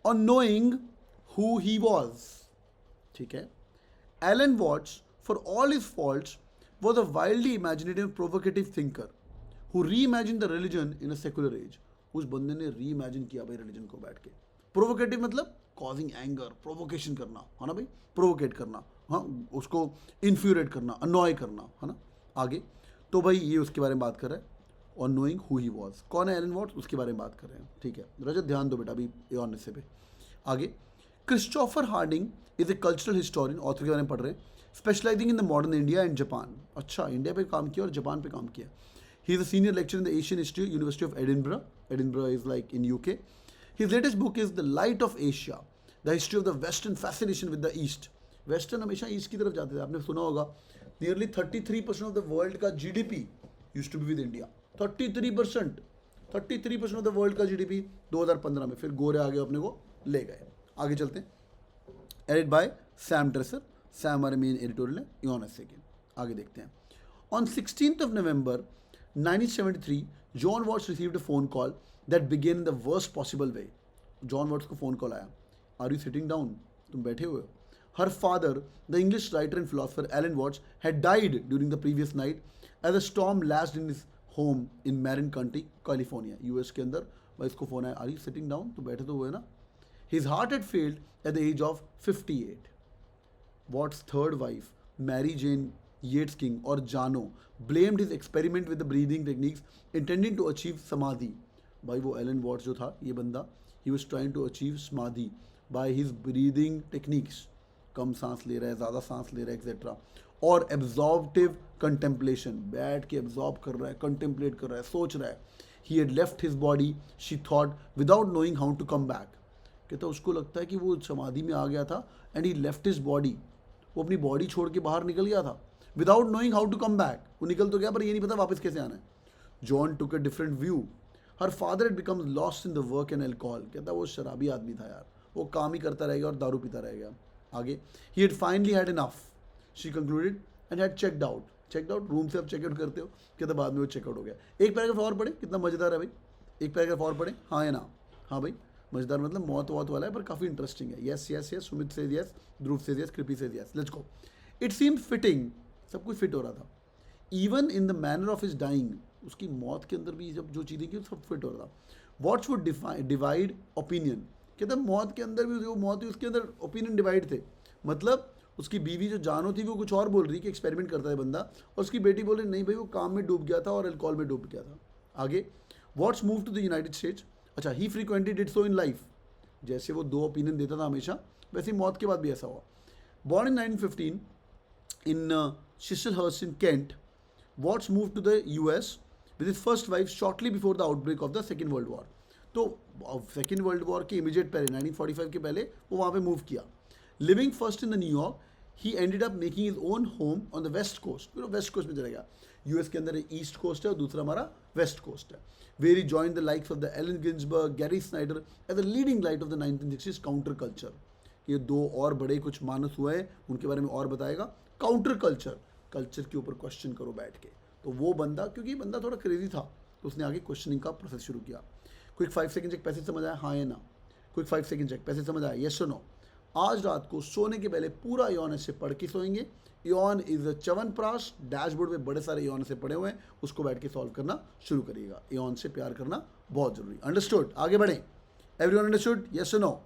on knowing who he was. ठीक है. Alan Watts, for all his faults, was a wildly imaginative, provocative thinker who reimagined the religion in a secular age. उस बंदे ने reimagine किया भाई religion को बैठ के. प्रोवोकेटिव मतलब कॉजिंग एंगर, प्रोवोकेशन करना, है ना भाई, प्रोवोकेट करना, हाँ, उसको इन्फ्यूरेट करना, अनॉय करना, है ना. आगे तो भाई ये उसके बारे में बात कर रहा है. और नोइंग हु ही वॉज, कौन है एलन वॉट्स, उसके बारे में बात कर रहे हैं. ठीक है रजत, ध्यान दो बेटा अभी ऑन से पे. आगे Christopher Harding is a cultural historian, author के बारे में पढ़ रहे हैं, specialising in the modern India and Japan. अच्छा, इंडिया पे काम किया और जापान पे काम किया. He is a senior lecture in the Asian history, university of Edinburgh. Edinburgh is like in UK. His latest book is the light of Asia, the history of the western fascination with the east. Western हमेशा east की तरफ जाते थे, आपने सुना होगा. Nearly 33% of the world का GDP used to be with India. 33% of the world का जीडीपी 2015 में. फिर गोरे आगे अपने को ले गए. आगे चलते हैं. Edit by Sam Tracer. Sam हमारे मेन एडिटोरियल है. इवन एस के आगे देखते हैं. On 16th of November 1973, John Watts received a phone call that began in the worst possible way. John Watts को फोन कॉल आया. आर यू सिटिंग डाउन, तुम बैठे हुए हो. Her father, the English writer and philosopher Alan Watts, had died during the previous night as a storm lashed in his home in marine country, California, US के अंदर. भाई इसको phone आया, are you sitting down, तो बैठे तो हुए ना. His heart had failed at the age of 58. Watts third wife Mary Jane Yates King और जानो blamed his experiment with the breathing techniques intending to achieve samadhi. भाई वो एलन वॉट्स जो था, ये बंदा, he was trying to achieve samadhi by his breathing techniques. कम सांस ले रहा है, ज़्यादा सांस ले रहा है, एक्सेट्रा. और एब्जॉर्बटिव कंटेम्पलेशन, बैठ के एब्जॉर्ब कर रहा है, कंटेम्पलेट कर रहा है, सोच रहा है. He had left his body, she thought, without knowing how to come back. कहता उसको लगता है कि वो समाधि में आ गया था and he left his body. वो अपनी बॉडी छोड़ के बाहर निकल गया था without knowing how to come back. वो निकल तो गया पर ये नहीं पता वापस कैसे आना है. John took a different view. Her father it becomes lost in the work and alcohol. कहता वो शराबी आदमी था यार, वो काम ही करता रहेगा और दारू पीता रहेगा. आगे he had finally had enough, she concluded and had checked out. Checked out, room से आप चेकआउट करते हो, कहता बाद में वो चेकआउट हो गया. एक पैराग्राफ और पढ़े, कितना मजेदार है भाई. एक पैराग्राफ और पढ़े, हाँ है ना. हाँ भाई मजेदार मतलब मौत वौत वाला है पर काफ़ी इंटरेस्टिंग है. Yes yes yes, Sumit says yes, Dhruv says yes, Kripi says yes. Let's go. It seemed fitting, सब कुछ फिट हो रहा था. Even in the manner of his dying, उसकी मौत के अंदर भी जब जो चीज़ें की सब फिट हो रहा था. Watts would divide opinion. कहते मौत के अंदर भी जो मौत हुई उसके अंदर ओपिनियन डिवाइड थे. मतलब उसकी बीवी जो जानो थी वो कुछ और बोल रही कि एक्सपेरिमेंट करता है बंदा, और उसकी बेटी बोल रही नहीं भाई वो काम में डूब गया था और अल्कोहल में डूब गया था. आगे Watts move to the United States. अच्छा, he frequently did so in life. जैसे वो दो ओपिनियन देता था हमेशा, वैसे ही मौत के बाद भी ऐसा हुआ. Born in 1915 in Chislehurst in Kent, Watts moved to the US with his first wife shortly before the outbreak of the Second World War. तो सेकेंड वर्ल्ड वॉर के इमीडिएट पहले 1945 के पहले वो वहाँ पे मूव किया. Living first in the New York, he ended up making his own home on the west coast. फिर वेस्ट कोस्ट में चला गया. यूएस के अंदर ईस्ट कोस्ट है और दूसरा हमारा वेस्ट कोस्ट है. Where he join the likes of the Allen Ginsberg, Gary Snyder as the leading light of the 1960s counter culture. ये दो और बड़े कुछ मानस हुए हैं, उनके बारे में और बताएगा. काउंटर कल्चर, कल्चर के ऊपर क्वेश्चन करो बैठ के. तो वो बंदा, क्योंकि ये बंदा थोड़ा क्रेजी था, तो उसने आगे क्वेश्चनिंग का प्रोसेस शुरू किया. क्विक 5 सेकंड चेक, पैसे समझ आया, हाँ या ना. क्विक 5 सेकंड चेक, पैसे समझ आया, यस और नो. आज रात को सोने के पहले पूरा इयॉन ऐसे पढ़ के सोएंगे. Ion is a chyawanprash. Dashboard में बड़े सारे इयॉन से पढ़े हुए हैं, उसको बैठ के सॉल्व करना शुरू करिएगा. इयॉन से प्यार करना बहुत जरूरी. अंडरस्टूड? आगे बढ़ें. Everyone understood? यस और नो.